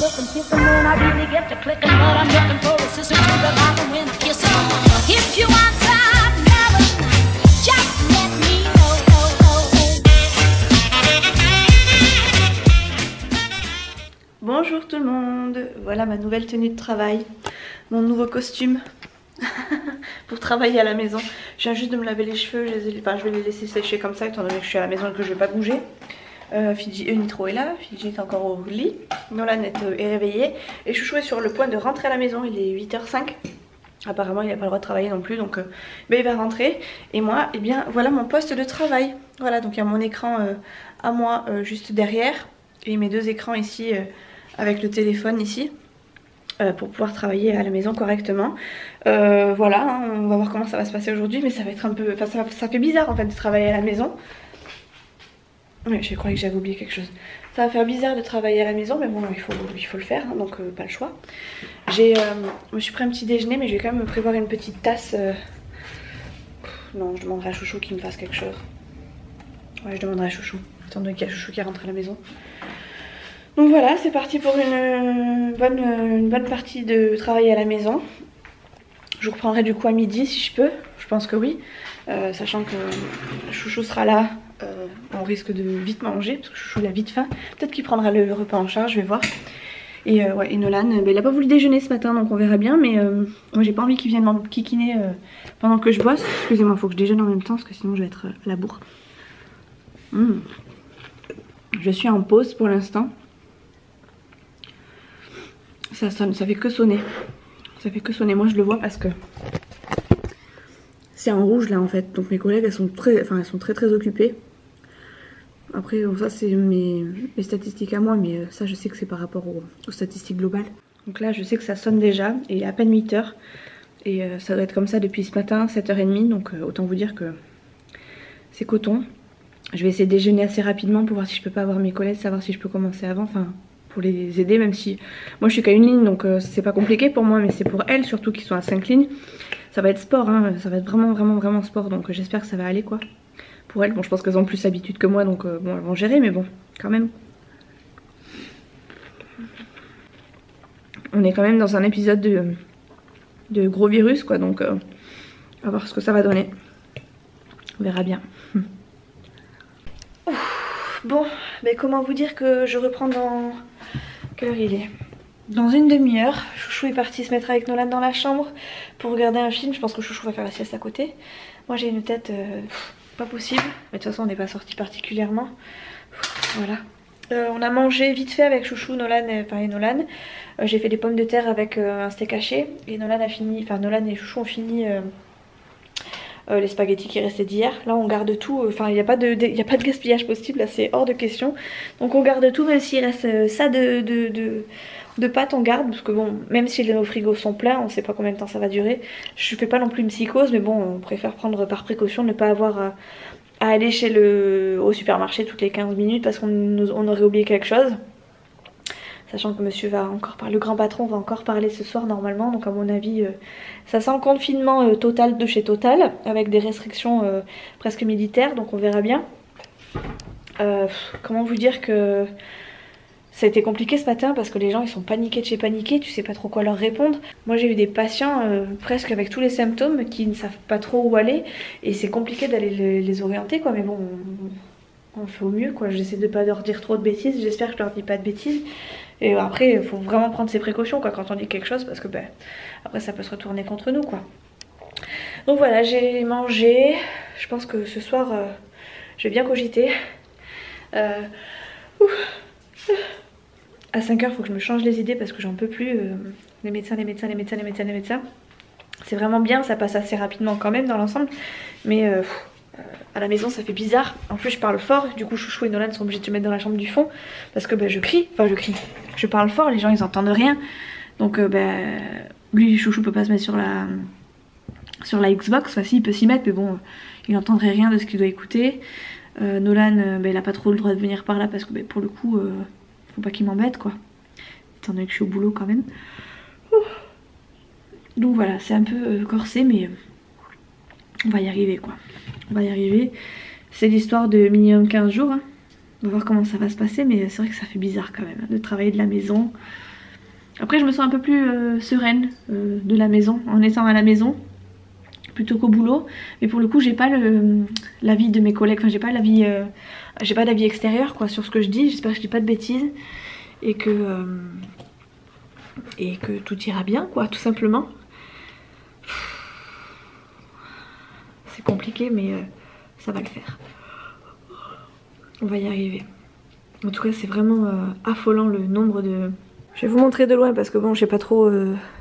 looking, kissing when I really get to clicking, but I'm looking for a sister to the bottom when kissing. If you want some loving, just let me know. Bonjour tout le monde, voilà ma nouvelle tenue de travail, mon nouveau costume pour travailler à la maison. Je viens juste de me laver les cheveux, je vais les laisser sécher comme ça étant donné que je suis à la maison et que je vais pas bouger. Nitro est là, Fidji est encore au lit, Nolan est réveillé et Chouchou est sur le point de rentrer à la maison, il est 8h05. Apparemment il n'a pas le droit de travailler non plus, donc il va rentrer. Et moi, eh bien voilà mon poste de travail. Voilà, donc il y a mon écran à moi juste derrière et mes deux écrans ici avec le téléphone ici pour pouvoir travailler à la maison correctement. Voilà, hein, on va voir comment ça va se passer aujourd'hui, mais ça va être un peu, enfin ça fait bizarre en fait de travailler à la maison. Oui, je croyais que j'avais oublié quelque chose. Ça va faire bizarre de travailler à la maison, mais bon, il faut le faire, hein, donc pas le choix. Je me suis pris un petit déjeuner, mais je vais quand même me prévoir une petite tasse. Non, je demanderai à Chouchou qu'il me fasse quelque chose. Ouais, je demanderai à Chouchou, étant donné qu'il y a Chouchou qui rentre à la maison. Donc voilà, c'est parti pour une bonne partie de travail à la maison. Je reprendrai du coup à midi si je peux, je pense que oui. Sachant que Chouchou sera là, on risque de vite manger parce que Chouchou il a vite faim. Peut-être qu'il prendra le repas en charge, je vais voir. Et ouais, et Nolan, il a pas voulu déjeuner ce matin donc on verra bien. Mais moi j'ai pas envie qu'il vienne m'enquiquiner pendant que je bosse. Excusez-moi, faut que je déjeune en même temps parce que sinon je vais être à la bourre. Je suis en pause pour l'instant. Ça sonne, ça fait que sonner. Ça fait que sonner, moi je le vois parce que c'est en rouge là en fait. Donc mes collègues elles sont très occupées. Après ça c'est mes statistiques à moi, mais ça je sais que c'est par rapport aux statistiques globales. Donc là je sais que ça sonne déjà et il est à peine 8h. Et ça doit être comme ça depuis ce matin, 7h30. Donc autant vous dire que c'est coton. Je vais essayer de déjeuner assez rapidement pour voir si je peux pas avoir mes collègues, savoir si je peux commencer avant. Enfin, pour les aider, même si moi je suis qu'à une ligne donc c'est pas compliqué pour moi, mais c'est pour elles surtout qui sont à 5 lignes. Ça va être sport, hein, ça va être vraiment sport, donc j'espère que ça va aller quoi. Pour elles, bon je pense qu'elles ont plus l'habitude que moi donc bon elles vont gérer, mais bon quand même. On est quand même dans un épisode de gros virus quoi, donc on va voir ce que ça va donner. On verra bien. Bon, mais comment vous dire que je reprends dans... Quelle heure il est? Dans une demi-heure. Chouchou est parti se mettre avec Nolan dans la chambre pour regarder un film. Je pense que Chouchou va faire la sieste à côté. Moi j'ai une tête pas possible. Mais de toute façon on n'est pas sorti particulièrement. Voilà. On a mangé vite fait avec Chouchou, Nolan et Nolan. J'ai fait des pommes de terre avec un steak haché. Et Nolan a fini, enfin Nolan et Chouchou ont fini... les spaghettis qui restaient d'hier. Là on garde tout, enfin il n'y a pas de gaspillage possible, là c'est hors de question. Donc on garde tout, même s'il reste ça de pâtes on garde. Parce que bon, même si nos frigos sont pleins, on sait pas combien de temps ça va durer. Je fais pas non plus une psychose, mais bon on préfère prendre par précaution, ne pas avoir à aller au supermarché toutes les 15 minutes parce qu'on aurait oublié quelque chose. Sachant que monsieur va encore parler, le grand patron va encore parler ce soir normalement. Donc à mon avis ça sent le confinement total de chez Total. Avec des restrictions presque militaires. Donc on verra bien. Comment vous dire que ça a été compliqué ce matin. Parce que les gens ils sont paniqués de chez paniqués. Tu sais pas trop quoi leur répondre. Moi j'ai eu des patients presque avec tous les symptômes qui ne savent pas trop où aller. Et c'est compliqué d'aller les orienter quoi. Mais bon... on fait au mieux quoi, j'essaie de pas leur dire trop de bêtises, j'espère que je leur dis pas de bêtises. Et après il faut vraiment prendre ses précautions quoi quand on dit quelque chose parce que ben après ça peut se retourner contre nous quoi. Donc voilà, j'ai mangé, je pense que ce soir je vais bien cogiter. À 5h faut que je me change les idées parce que j'en peux plus. Les médecins. C'est vraiment bien, ça passe assez rapidement quand même dans l'ensemble. Mais à la maison ça fait bizarre. En plus je parle fort, du coup Chouchou et Nolan sont obligés de se mettre dans la chambre du fond. Parce que ben, je crie. Je parle fort, les gens ils entendent rien. Donc ben, lui Chouchou peut pas se mettre sur la Xbox. Enfin si il peut s'y mettre mais bon il n'entendrait rien de ce qu'il doit écouter. Nolan ben, il a pas trop le droit de venir par là parce que ben, pour le coup faut pas qu'il m'embête quoi. Étant donné que je suis au boulot quand même. Donc voilà, c'est un peu corsé mais on va y arriver quoi. On va y arriver. C'est l'histoire de minimum 15 jours. Hein. On va voir comment ça va se passer mais c'est vrai que ça fait bizarre quand même hein, de travailler de la maison. Après je me sens un peu plus sereine de la maison, en étant à la maison plutôt qu'au boulot. Mais pour le coup j'ai pas l'avis de mes collègues, enfin j'ai pas l'avis extérieur quoi sur ce que je dis. J'espère que je dis pas de bêtises et que tout ira bien quoi, tout simplement. C'est compliqué mais ça va le faire. On va y arriver. En tout cas c'est vraiment affolant le nombre de... Je vais vous montrer de loin parce que bon je sais pas trop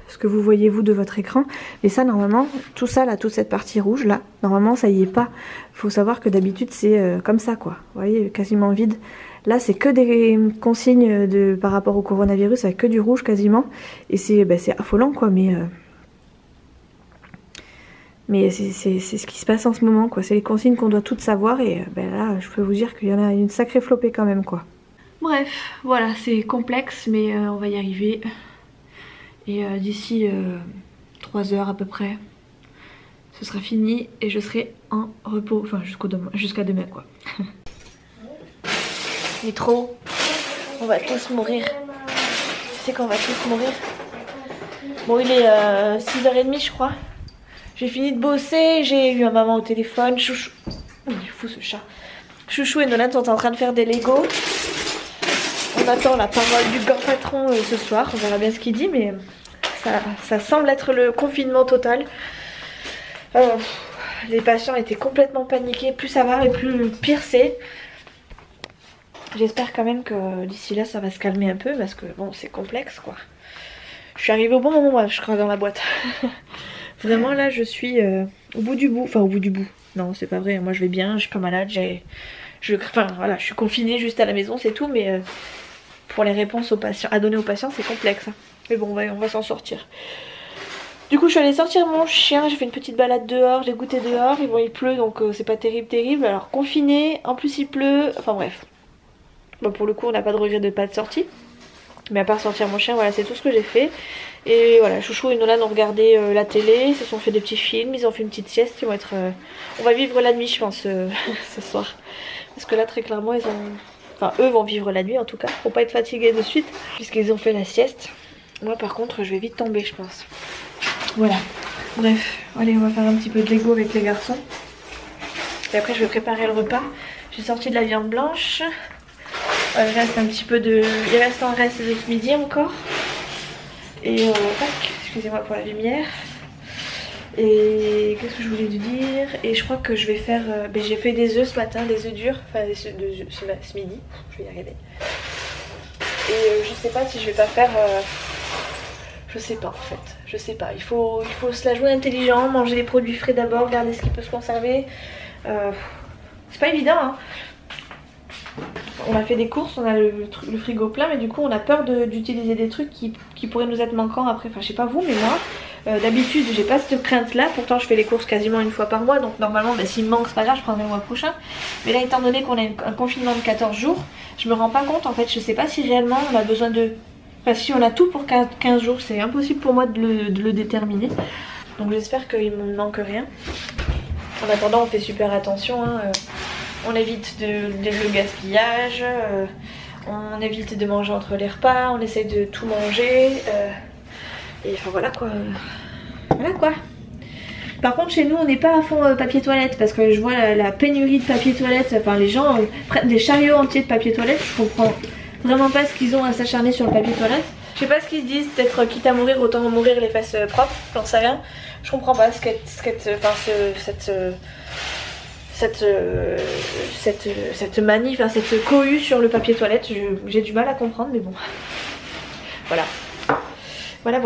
ce que vous voyez vous de votre écran. Mais ça normalement, tout ça là, toute cette partie rouge là, normalement ça y est pas. Faut savoir que d'habitude c'est comme ça quoi. Vous voyez, quasiment vide. Là c'est que des consignes par rapport au coronavirus avec que du rouge quasiment. Et c'est affolant quoi, mais c'est ce qui se passe en ce moment quoi. C'est les consignes qu'on doit toutes savoir et là je peux vous dire qu'il y en a une sacrée flopée quand même quoi. Bref, voilà, c'est complexe mais on va y arriver. Et d'ici 3 heures à peu près, ce sera fini et je serai en repos, enfin jusqu'à demain quoi. Métro, on va tous mourir. Tu sais qu'on va tous mourir. Bon il est 6h30 je crois. J'ai fini de bosser, j'ai eu ma maman au téléphone, chouchou. Oh, il est fou ce chat. Chouchou et Nolan sont en train de faire des Lego. On attend la parole du grand patron ce soir, on verra bien ce qu'il dit, mais ça semble être le confinement total. Les patients étaient complètement paniqués, plus ça va et plus pire c'est. J'espère quand même que d'ici là ça va se calmer un peu parce que bon c'est complexe quoi. Je suis arrivée au bon moment je crois dans la boîte. Vraiment là je suis au bout du bout, enfin au bout du bout. Non c'est pas vrai, moi je vais bien, je suis pas malade, enfin voilà, je suis confinée juste à la maison c'est tout mais... Pour les réponses aux patients, à donner aux patients c'est complexe. Mais bon on va s'en sortir. Du coup je suis allée sortir mon chien, j'ai fait une petite balade dehors, j'ai goûté dehors. Et bon il pleut donc c'est pas terrible. Alors confiné, en plus il pleut, enfin bref. Bon pour le coup on n'a pas de regret de pas être sorti. Mais à part sortir mon chien voilà c'est tout ce que j'ai fait. Et voilà Chouchou et Nolan ont regardé la télé, ils se sont fait des petits films, ils ont fait une petite sieste. Ils vont être... On va vivre la nuit je pense ce soir. Parce que là très clairement ils ont... Enfin eux vont vivre la nuit en tout cas, pour pas être fatigués de suite, puisqu'ils ont fait la sieste. Moi par contre je vais vite tomber je pense. Voilà, bref, allez on va faire un petit peu de Lego avec les garçons. Et après je vais préparer le repas. J'ai sorti de la viande blanche. Il reste un petit peu de... Il reste un reste de ce midi encore. Et tac, excusez-moi pour la lumière. Et qu'est-ce que je voulais te dire? Et je crois que je vais faire... j'ai fait des œufs ce matin, des œufs durs. Enfin ce midi, je vais y arriver. Et je sais pas si je vais pas faire... je sais pas en fait, je sais pas. Il faut se la jouer intelligent, manger les produits frais d'abord, regarder ce qui peut se conserver. C'est pas évident hein. On a fait des courses, on a le frigo plein mais du coup on a peur d'utiliser des trucs qui pourraient nous être manquants après. Enfin je sais pas vous mais moi... d'habitude j'ai pas cette crainte là, pourtant je fais les courses quasiment une fois par mois donc normalement s'il me manque c'est pas grave, je prendrai le mois prochain. Mais là étant donné qu'on a un confinement de 14 jours, je me rends pas compte en fait, je sais pas si réellement on a besoin de... Enfin si on a tout pour 15 jours, c'est impossible pour moi de le déterminer. Donc j'espère qu'il me manque rien. En attendant on fait super attention hein. On évite le gaspillage, on évite de manger entre les repas, on essaye de tout manger. Et enfin voilà quoi. Voilà quoi. Par contre chez nous on n'est pas à fond papier toilette parce que je vois la pénurie de papier toilette. Enfin les gens prennent des chariots entiers de papier toilette. Je comprends vraiment pas ce qu'ils ont à s'acharner sur le papier toilette. Je sais pas ce qu'ils se disent, peut-être quitte à mourir autant mourir les fesses propres, j'en sais rien. Je comprends pas cette manie, enfin cette cohue sur le papier toilette. J'ai du mal à comprendre mais bon. Voilà. Voilà.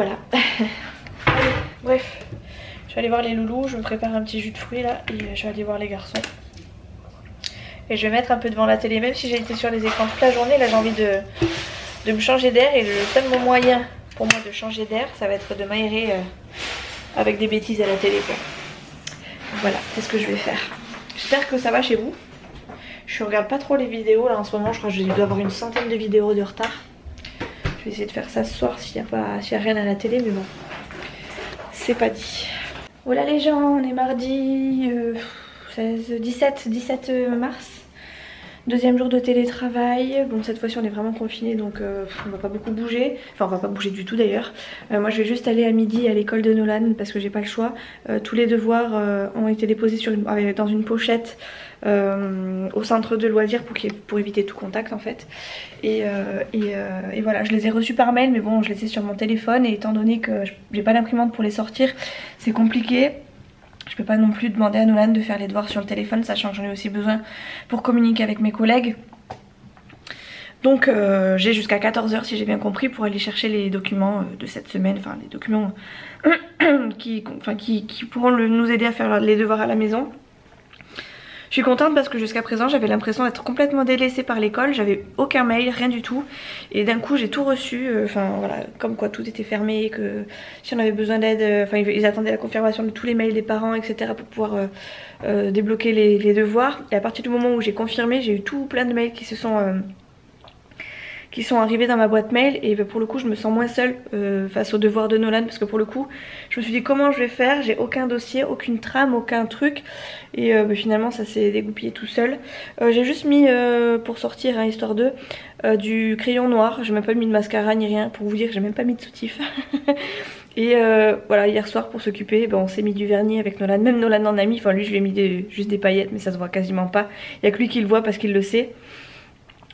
Allez, bref. Je vais aller voir les loulous, je me prépare un petit jus de fruits là et je vais aller voir les garçons. Et je vais mettre un peu devant la télé, même si j'ai été sur les écrans toute la journée, là j'ai envie de me changer d'air et le seul moyen pour moi de changer d'air, ça va être de m'aérer avec des bêtises à la télé quoi. Voilà, c'est ce que je vais faire. J'espère que ça va chez vous. Je regarde pas trop les vidéos là en ce moment, je crois que je dois avoir une centaine de vidéos de retard. Je vais essayer de faire ça ce soir s'il n'y a rien à la télé, mais bon, c'est pas dit. Voilà les gens, on est mardi 17 mars. Deuxième jour de télétravail. Bon, cette fois-ci on est vraiment confiné donc on va pas beaucoup bouger. Enfin on va pas bouger du tout d'ailleurs. Moi je vais juste aller à midi à l'école de Nolan parce que j'ai pas le choix. Tous les devoirs ont été déposés dans une pochette au centre de loisirs pour éviter tout contact en fait. Et voilà, je les ai reçus par mail mais bon je les ai sur mon téléphone et étant donné que j'ai pas d'imprimante pour les sortir, c'est compliqué. Je peux pas non plus demander à Nolan de faire les devoirs sur le téléphone, sachant que j'en ai aussi besoin pour communiquer avec mes collègues. Donc j'ai jusqu'à 14 h si j'ai bien compris pour aller chercher les documents de cette semaine, enfin les documents qui pourront nous aider à faire les devoirs à la maison. Je suis contente parce que jusqu'à présent j'avais l'impression d'être complètement délaissée par l'école, j'avais aucun mail, rien du tout. Et d'un coup j'ai tout reçu, enfin voilà, comme quoi tout était fermé, que si on avait besoin d'aide, enfin ils attendaient la confirmation de tous les mails des parents, etc. pour pouvoir débloquer les devoirs. Et à partir du moment où j'ai confirmé, j'ai eu tout plein de mails qui sont arrivés dans ma boîte mail et pour le coup je me sens moins seule face aux devoirs de Nolan parce que pour le coup je me suis dit comment je vais faire, j'ai aucun dossier, aucune trame, aucun truc et finalement ça s'est dégoupillé tout seul. J'ai juste mis pour sortir hein, histoire de du crayon noir, j'ai même pas mis de mascara ni rien pour vous dire que j'ai même pas mis de soutif. Et voilà, hier soir pour s'occuper, on s'est mis du vernis avec Nolan, même Nolan en a mis, enfin lui je lui ai mis juste des paillettes mais ça se voit quasiment pas, il y a que lui qui le voit parce qu'il le sait.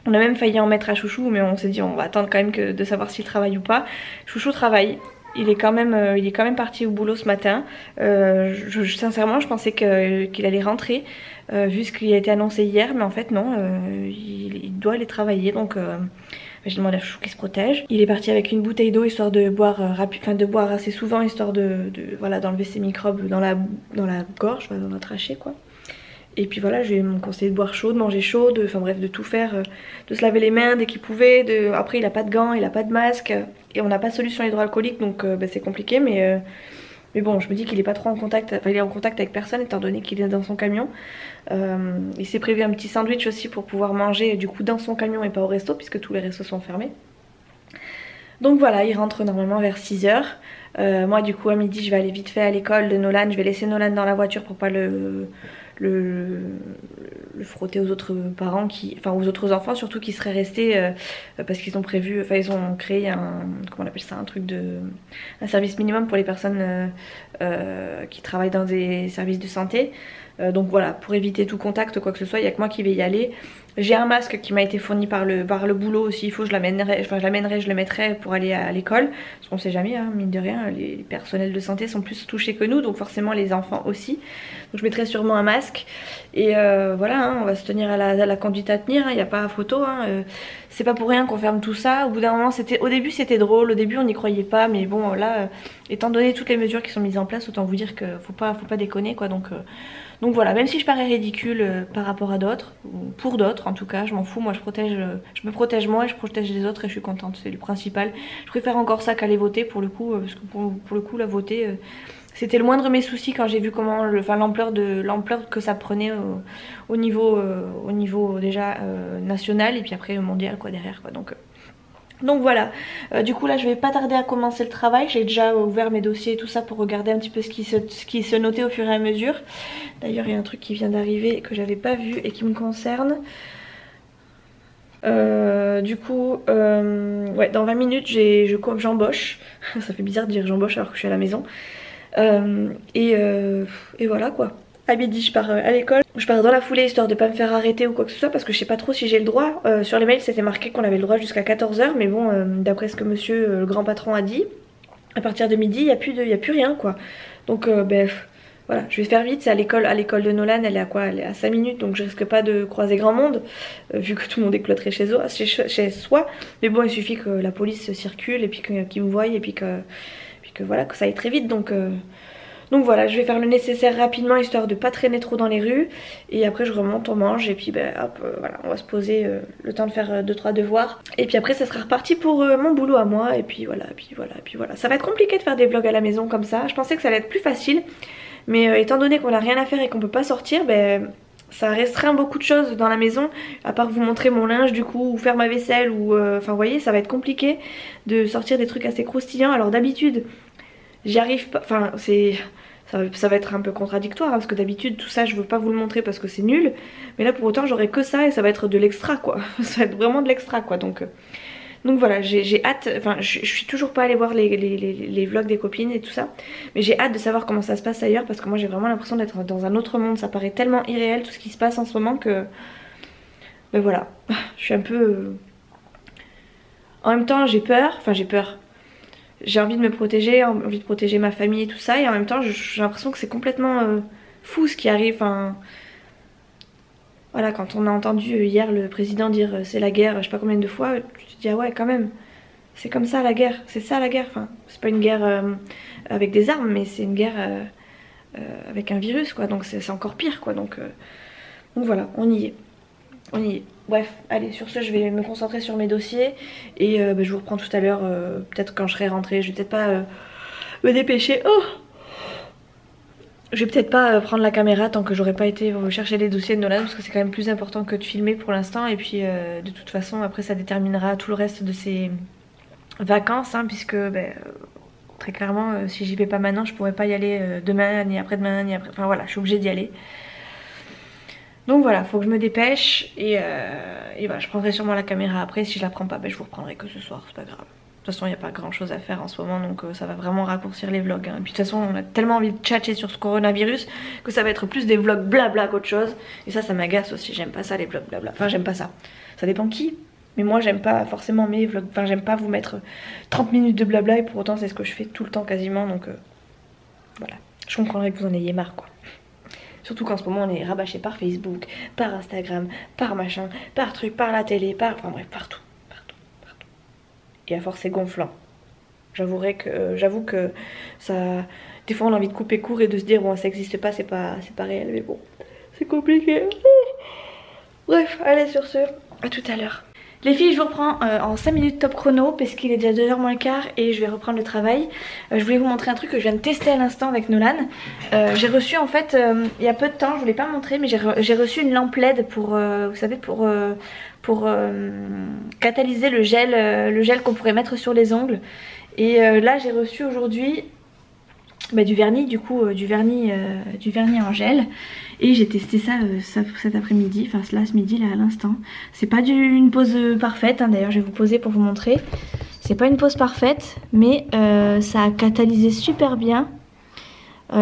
On a même failli en mettre à Chouchou mais on s'est dit on va attendre quand même de savoir s'il travaille ou pas. Chouchou travaille, il est quand même parti au boulot ce matin. Sincèrement je pensais qu'il allait rentrer vu ce qui a été annoncé hier mais en fait non, il doit aller travailler donc j'ai demandé à Chouchou qu'il se protège. Il est parti avec une bouteille d'eau histoire de boire de boire assez souvent histoire voilà, d'enlever ses microbes dans la gorge, dans la trachée quoi. Et puis voilà, je lui ai conseillé de boire chaud, de manger chaud, enfin bref, de tout faire, de se laver les mains dès qu'il pouvait. Après, il a pas de gants, il a pas de masque, et on n'a pas de solution hydroalcoolique, donc c'est compliqué. Mais bon, je me dis qu'il est pas trop en contact, enfin il est en contact avec personne étant donné qu'il est dans son camion. Il s'est prévu un petit sandwich aussi pour pouvoir manger du coup dans son camion et pas au resto, puisque tous les restos sont fermés. Donc voilà, il rentre normalement vers 6 h. Moi du coup à midi je vais aller vite fait à l'école de Nolan, je vais laisser Nolan dans la voiture pour pas le frotter aux autres parents aux autres enfants surtout qui seraient restés parce qu'ils ont prévu, enfin ils ont créé comment on appelle ça, un service minimum pour les personnes qui travaillent dans des services de santé. Donc voilà, pour éviter tout contact quoi que ce soit, il n'y a que moi qui vais y aller. J'ai un masque qui m'a été fourni par le boulot aussi, il faut je l'amènerai, je le mettrai pour aller à l'école. Parce qu'on sait jamais, hein, mine de rien, les personnels de santé sont plus touchés que nous, donc forcément les enfants aussi. Donc je mettrai sûrement un masque. Et voilà, hein, on va se tenir à la conduite à tenir, il n'y a pas photo. Hein, c'est pas pour rien qu'on ferme tout ça. Au bout d'un moment, au début c'était drôle, au début on n'y croyait pas, mais bon là, étant donné toutes les mesures qui sont mises en place, autant vous dire qu'il faut pas déconner quoi. Donc voilà, même si je parais ridicule par rapport à d'autres, ou pour d'autres en tout cas, je m'en fous, moi je me protège moi et je protège les autres et je suis contente, c'est le principal. Je préfère encore ça qu'aller voter pour le coup, parce que pour le coup la voter, c'était le moindre de mes soucis quand j'ai vu comment, l'ampleur que ça prenait au niveau déjà national et puis après mondial quoi derrière quoi. Donc voilà, du coup là je vais pas tarder à commencer le travail, j'ai déjà ouvert mes dossiers et tout ça pour regarder un petit peu ce qui se notait au fur et à mesure. D'ailleurs il y a un truc qui vient d'arriver que j'avais pas vu et qui me concerne. Du coup, ouais, dans 20 minutes j'embauche, ça fait bizarre de dire j'embauche alors que je suis à la maison. Et voilà quoi. À midi je pars à l'école, je pars dans la foulée histoire de pas me faire arrêter ou quoi que ce soit parce que je sais pas trop si j'ai le droit. Sur les mails c'était marqué qu'on avait le droit jusqu'à 14 h mais bon d'après ce que monsieur le grand patron a dit, à partir de midi il y a plus rien quoi. Donc voilà, je vais faire vite, c'est à l'école de Nolan, elle est à quoi? Elle est à 5 minutes donc je risque pas de croiser grand monde vu que tout le monde est cloîtré chez soi. Mais bon il suffit que la police circule et puis qu'ils me voient et puis que voilà, que ça aille très vite donc voilà, je vais faire le nécessaire rapidement histoire de pas traîner trop dans les rues. Et après je remonte, on mange et puis hop, voilà, on va se poser le temps de faire 2-3 devoirs. Et puis après ça sera reparti pour mon boulot à moi. Et puis voilà. Ça va être compliqué de faire des vlogs à la maison comme ça. Je pensais que ça allait être plus facile. Mais étant donné qu'on a rien à faire et qu'on peut pas sortir, ça restreint beaucoup de choses dans la maison. À part vous montrer mon linge du coup, ou faire ma vaisselle. Enfin vous voyez, ça va être compliqué de sortir des trucs assez croustillants. Alors d'habitude... j'y arrive pas, enfin ça va être un peu contradictoire, hein, parce que d'habitude tout ça je veux pas vous le montrer parce que c'est nul. Mais là pour autant j'aurai que ça et ça va être de l'extra quoi. Ça va être vraiment de l'extra quoi. Donc voilà, j'ai hâte, enfin je suis toujours pas allée voir les vlogs des copines et tout ça. Mais j'ai hâte de savoir comment ça se passe ailleurs parce que moi j'ai vraiment l'impression d'être dans un autre monde. Ça paraît tellement irréel tout ce qui se passe en ce moment que... Ben voilà, je suis un peu... En même temps j'ai peur, enfin j'ai peur. J'ai envie de me protéger, envie de protéger ma famille et tout ça. Et en même temps j'ai l'impression que c'est complètement fou ce qui arrive. Enfin, voilà, quand on a entendu hier le président dire c'est la guerre, je sais pas combien de fois, tu te dis ah ouais quand même. C'est comme ça la guerre, c'est ça la guerre. Enfin, c'est pas une guerre avec des armes, mais c'est une guerre avec un virus quoi. Donc c'est encore pire quoi. Donc voilà, on y est. On y est. Bref, allez, sur ce je vais me concentrer sur mes dossiers et bah, je vous reprends tout à l'heure, peut-être quand je serai rentrée. Je vais peut-être pas me dépêcher. Oh, je vais peut-être pas prendre la caméra tant que j'aurai pas été chercher les dossiers de Nolan parce que c'est quand même plus important que de filmer pour l'instant. Et puis de toute façon après ça déterminera tout le reste de ces vacances hein, puisque ben, très clairement si j'y vais pas maintenant je pourrais pas y aller demain ni après-demain ni après... Enfin voilà, je suis obligée d'y aller. Donc voilà, faut que je me dépêche et voilà, je prendrai sûrement la caméra après. Si je la prends pas, ben je vous reprendrai que ce soir, c'est pas grave. De toute façon, il n'y a pas grand chose à faire en ce moment, donc ça va vraiment raccourcir les vlogs. Hein. Et puis de toute façon, on a tellement envie de tchatcher sur ce coronavirus que ça va être plus des vlogs blabla qu'autre chose. Et ça m'agace aussi, j'aime pas ça les vlogs blabla. Enfin, j'aime pas ça. Ça dépend qui. Mais moi, j'aime pas forcément mes vlogs. Enfin, j'aime pas vous mettre 30 minutes de blabla et pour autant, c'est ce que je fais tout le temps quasiment. Donc voilà, je comprendrais que vous en ayez marre quoi. Surtout qu'en ce moment on est rabâché par Facebook, par Instagram, par machin, par truc, par la télé, par... Enfin bref, partout. Et à force c'est gonflant. J'avoue que ça... Des fois on a envie de couper court et de se dire bon ça existe pas, c'est pas réel, mais bon, c'est compliqué. Bref, allez sur ce, à tout à l'heure. Les filles, je vous reprends en 5 minutes top chrono parce qu'il est déjà 2h moins le quart et je vais reprendre le travail. Je voulais vous montrer un truc que je viens de tester à l'instant avec Nolan. J'ai reçu en fait, il y a peu de temps, je vous l'ai pas montré, mais j'ai reçu une lampe LED pour, vous savez, pour catalyser le gel qu'on pourrait mettre sur les ongles. Et là j'ai reçu aujourd'hui bah, du vernis, du coup du vernis en gel. Et j'ai testé ça, cet après-midi, enfin là ce midi là à l'instant. C'est pas une pose parfaite, hein, d'ailleurs je vais vous poser pour vous montrer. C'est pas une pose parfaite, mais ça a catalysé super bien.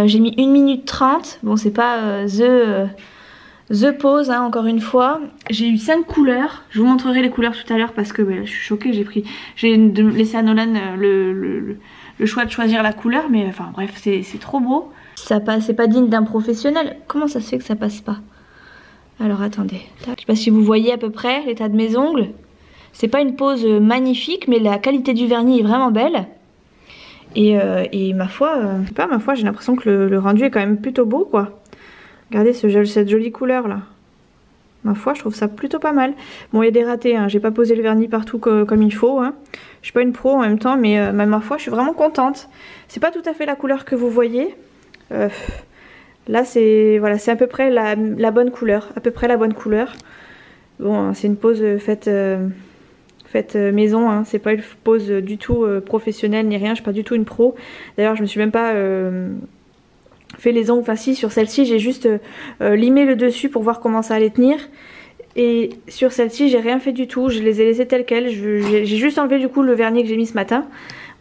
J'ai mis 1 minute 30, bon c'est pas the pose hein, encore une fois. J'ai eu 5 couleurs, je vous montrerai les couleurs tout à l'heure parce que bah, je suis choquée, j'ai laissé à Nolan le choix de choisir la couleur, mais enfin bref c'est trop beau. Ça passe, c'est pas digne d'un professionnel. Comment ça se fait que ça passe pas? Alors attendez, je sais pas si vous voyez à peu près l'état de mes ongles. C'est pas une pose magnifique, mais la qualité du vernis est vraiment belle. Et ma foi, j'ai l'impression que le rendu est quand même plutôt beau quoi. Regardez cette jolie couleur là. Ma foi, je trouve ça plutôt pas mal. Bon, il y a des ratés, hein. J'ai pas posé le vernis partout comme il faut. Hein. Je suis pas une pro en même temps, mais ma foi, je suis vraiment contente. C'est pas tout à fait la couleur que vous voyez. Là c'est voilà, c'est à peu près la bonne couleur, Bon c'est une pose faite maison, hein. C'est pas une pose du tout professionnelle ni rien, je suis pas du tout une pro. D'ailleurs je me suis même pas fait les ongles, enfin si sur celle-ci j'ai juste limé le dessus pour voir comment ça allait tenir. Et sur celle-ci j'ai rien fait du tout, je les ai laissées telles quelles, j'ai juste enlevé du coup le vernis que j'ai mis ce matin.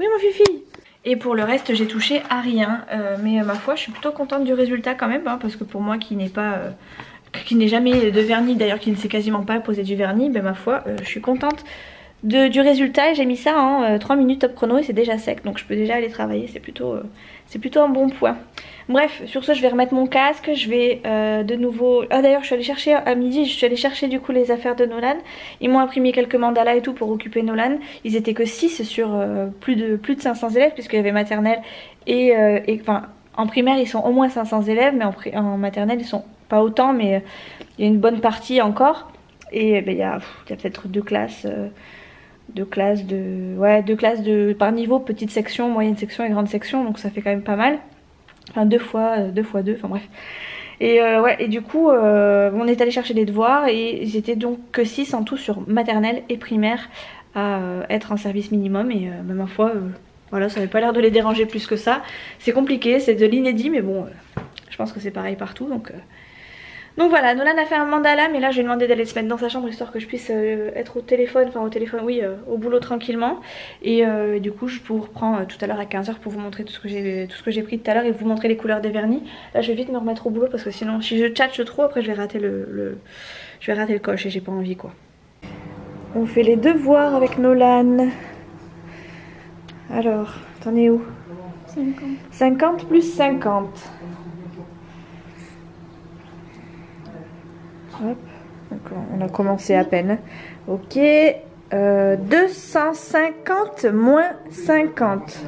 Oui mon fifi. Et pour le reste j'ai touché à rien, mais ma foi je suis plutôt contente du résultat quand même, hein, parce que pour moi qui n'ai jamais de vernis, d'ailleurs qui ne sait quasiment pas poser du vernis, ben ma foi je suis contente du résultat. J'ai mis ça en 3 minutes top chrono et c'est déjà sec, donc je peux déjà aller travailler, c'est plutôt un bon point. Bref, sur ce je vais remettre mon casque, je vais de nouveau... Ah d'ailleurs je suis allée chercher à midi, je suis allée chercher du coup les affaires de Nolan. Ils m'ont imprimé quelques mandalas et tout pour occuper Nolan. Ils étaient que 6 sur plus de 500 élèves puisqu'il y avait maternelle et enfin en primaire ils sont au moins 500 élèves, mais en maternelle ils sont pas autant, mais il y a une bonne partie encore. Et ben, il y a peut-être 2 classes... deux classes par niveau, petite section, moyenne section et grande section, donc ça fait quand même pas mal. Enfin 2 fois 2, enfin bref. Et ouais, et du coup on est allé chercher des devoirs et ils étaient donc que 6 en tout sur maternelle et primaire à être en service minimum. Et ma foi Voilà, ça n'avait pas l'air de les déranger plus que ça. C'est compliqué, c'est de l'inédit, mais bon, je pense que c'est pareil partout. Donc voilà, Nolan a fait un mandala, mais là je lui ai demandé d'aller se mettre dans sa chambre histoire que je puisse être au téléphone, au boulot tranquillement. Et du coup je vous reprends tout à l'heure à 15 h pour vous montrer tout ce que j'ai pris tout à l'heure et vous montrer les couleurs des vernis. Là je vais vite me remettre au boulot parce que sinon si je tchatche trop après je vais rater le coche et j'ai pas envie quoi. On fait les devoirs avec Nolan. Alors, t'en es où? 50. 50 plus 50. Hop. Donc on a commencé à peine. Ok. 250 moins 50.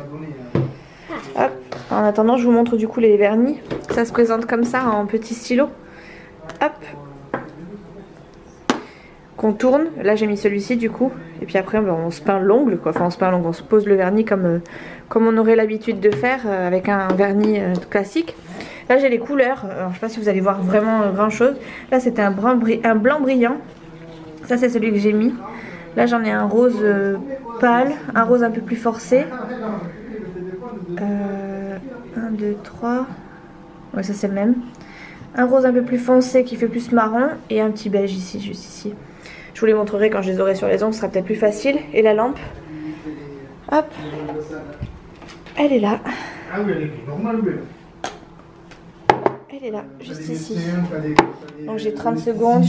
Hop. En attendant, je vous montre du coup les vernis. Ça se présente comme ça en petit stylo. Hop. Qu'on tourne. Là j'ai mis celui-ci du coup. Et puis après on se peint l'ongle quoi. Enfin on se peint l'ongle. On se pose le vernis comme on aurait l'habitude de faire avec un vernis classique. Là j'ai les couleurs, alors, je sais pas si vous allez voir vraiment grand chose. Là c'était un blanc brillant. Ça c'est celui que j'ai mis. Là j'en ai un rose pâle, un rose un peu plus forcé. 1, 2, 3. Ouais ça c'est le même. Un rose un peu plus foncé qui fait plus marron. Et un petit beige ici, juste ici. Je vous les montrerai quand je les aurai sur les ongles, ce sera peut-être plus facile. Et la lampe. Hop. Elle est là. Ah oui, elle est normale, oui. Elle est là, juste ici. Donc j'ai 30 secondes.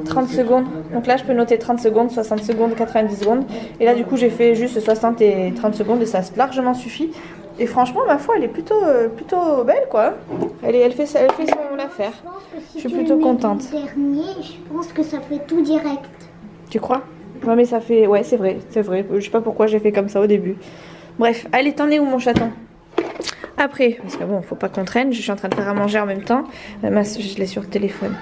30 secondes. Donc là je peux noter 30 secondes, 60 secondes, 90 secondes. Et là du coup j'ai fait juste 60 et 30 secondes et ça largement suffit. Et franchement ma foi elle est plutôt belle quoi. Elle fait son affaire. Je suis plutôt contente. Dernier, je pense que ça fait tout direct. Tu crois? Ouais mais ça fait... Ouais c'est vrai. Je sais pas pourquoi j'ai fait comme ça au début. Bref, allez t'en es où mon chaton? Après, parce que bon, faut pas qu'on traîne, je suis en train de faire à manger en même temps. Je l'ai sur le téléphone.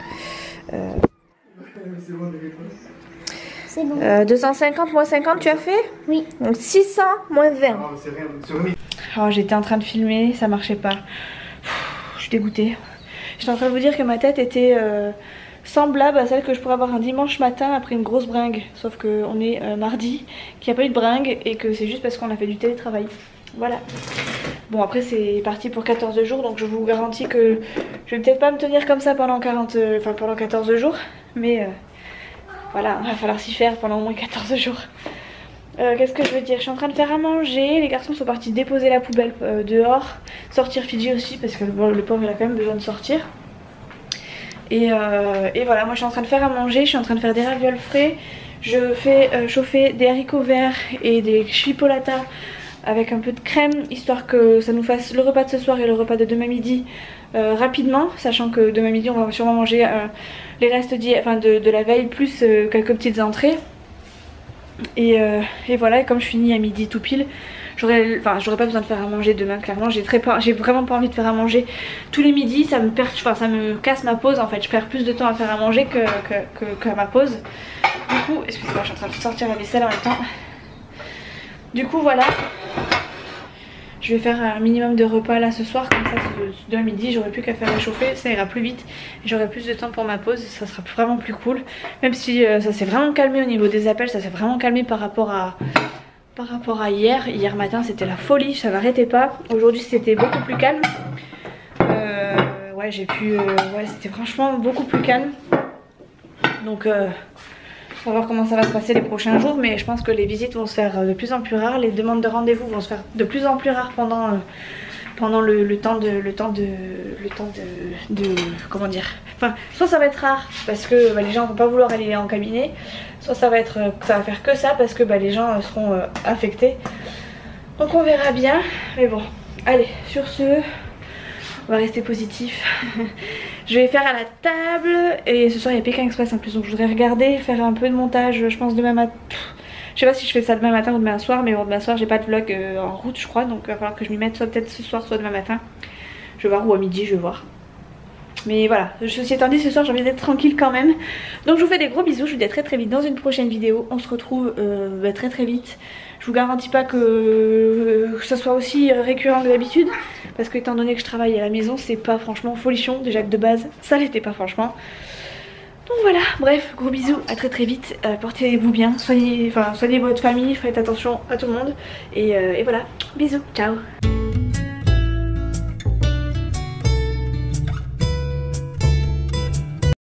C'est bon. 250 moins 50, tu as fait? Oui. Donc 600 moins 20. Oh, j'étais en train de filmer, ça marchait pas. Je suis dégoûtée. J'étais en train de vous dire que ma tête était semblable à celle que je pourrais avoir un dimanche matin après une grosse bringue. Sauf qu'on est mardi, qu'il n'y a pas eu de bringue et que c'est juste parce qu'on a fait du télétravail. Voilà. Bon après c'est parti pour 14 jours donc je vous garantis que je vais peut-être pas me tenir comme ça pendant 14 jours. Mais voilà, il va falloir s'y faire pendant au moins 14 jours. Qu'est-ce que je veux dire? Je suis en train de faire à manger, les garçons sont partis déposer la poubelle dehors. Sortir Fidji aussi parce que le pauvre il a quand même besoin de sortir. Et voilà, moi je suis en train de faire à manger, je suis en train de faire des ravioles frais. Je fais chauffer des haricots verts et des chipolatas avec un peu de crème, histoire que ça nous fasse le repas de ce soir et le repas de demain midi rapidement, sachant que demain midi on va sûrement manger les restes de la veille plus quelques petites entrées. Et voilà, et comme je finis à midi tout pile, j'aurais pas besoin de faire à manger demain clairement. J'ai vraiment pas envie de faire à manger tous les midis, ça me casse ma pause en fait. Je perds plus de temps à faire à manger qu'à ma pause. Du coup, excusez-moi, je suis en train de sortir la vaisselle en même temps. Du coup voilà, je vais faire un minimum de repas là ce soir, comme ça demain midi j'aurai plus qu'à faire réchauffer, ça ira plus vite et j'aurai plus de temps pour ma pause, ça sera vraiment plus cool. Même si ça s'est vraiment calmé au niveau des appels, ça s'est vraiment calmé par rapport à hier matin c'était la folie, ça n'arrêtait pas. Aujourd'hui c'était beaucoup plus calme. Ouais c'était franchement beaucoup plus calme. Donc on va voir comment ça va se passer les prochains jours, mais je pense que les visites vont se faire de plus en plus rares, les demandes de rendez-vous vont se faire de plus en plus rares pendant le temps de comment dire, enfin soit ça va être rare parce que les gens vont pas vouloir aller en cabinet, soit ça va faire que ça parce que les gens seront affectés. Donc on verra bien, mais bon, allez, sur ce on va rester positif. Je vais faire à la table et ce soir il y a Pékin Express en plus, donc je voudrais regarder, faire un peu de montage je pense demain matin. Je sais pas si je fais ça demain matin ou demain soir, mais bon demain soir j'ai pas de vlog en route je crois, donc il va falloir que je m'y mette soit peut-être ce soir soit demain matin. Je vais voir, ou à midi je vais voir. Mais voilà, ceci étant dit, ce soir j'ai envie d'être tranquille quand même. Donc je vous fais des gros bisous, je vous dis à très très vite dans une prochaine vidéo. On se retrouve très très vite. Je vous garantis pas que ça soit aussi récurrent que d'habitude, parce que étant donné que je travaille à la maison, c'est pas franchement folichon. Déjà que de base ça l'était pas franchement. Donc voilà, bref, gros bisous, à très vite, portez-vous bien, soignez votre famille, faites attention à tout le monde et voilà, bisous, ciao.